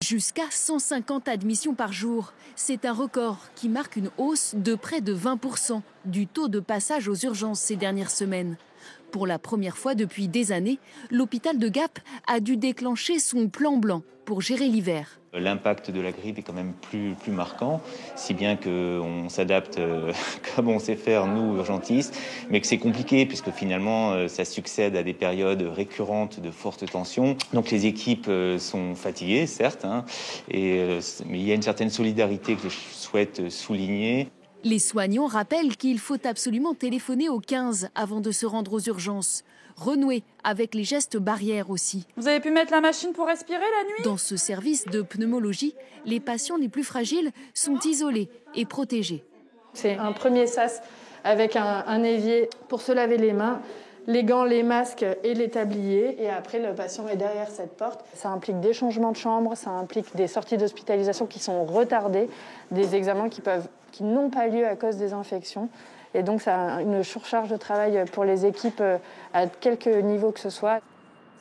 Jusqu'à 150 admissions par jour. C'est un record qui marque une hausse de près de 20% du taux de passage aux urgences ces dernières semaines. Pour la première fois depuis des années, l'hôpital de Gap a dû déclencher son plan blanc pour gérer l'hiver. L'impact de la grippe est quand même plus marquant, si bien qu'on s'adapte comme on sait faire, nous, urgentistes, mais que c'est compliqué puisque finalement, ça succède à des périodes récurrentes de fortes tensions. Donc les équipes sont fatiguées, certes, mais il y a une certaine solidarité que je souhaite souligner. Les soignants rappellent qu'il faut absolument téléphoner au 15 avant de se rendre aux urgences. Renouer avec les gestes barrières aussi. Vous avez pu mettre la machine pour respirer la nuit ? Dans ce service de pneumologie, les patients les plus fragiles sont isolés et protégés. C'est un premier sas avec un évier pour se laver les mains, les gants, les masques et les tabliers. Et après, le patient est derrière cette porte. Ça implique des changements de chambre, ça implique des sorties d'hospitalisation qui sont retardées, des examens qui n'ont pas lieu à cause des infections. Et donc, ça a une surcharge de travail pour les équipes à quelque niveau que ce soit.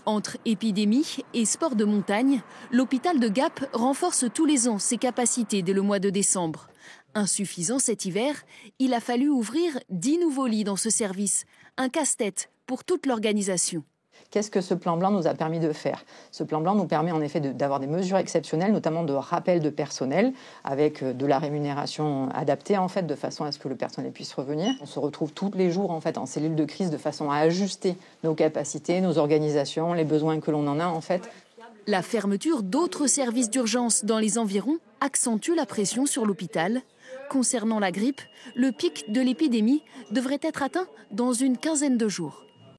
Entre épidémie et sport de montagne, l'hôpital de Gap renforce tous les ans ses capacités dès le mois de décembre. Insuffisant cet hiver, il a fallu ouvrir 10 nouveaux lits dans ce service. Un casse-tête pour toute l'organisation. Qu'est-ce que ce plan blanc nous a permis de faire ? Ce plan blanc nous permet en effet d'avoir des mesures exceptionnelles, notamment de rappel de personnel, avec de la rémunération adaptée en fait, de façon à ce que le personnel puisse revenir. On se retrouve tous les jours en fait en cellule de crise de façon à ajuster nos capacités, nos organisations, les besoins que l'on en a en fait. La fermeture d'autres services d'urgence dans les environs accentue la pression sur l'hôpital. Concernant la grippe, le pic de l'épidémie devrait être atteint dans une quinzaine de jours.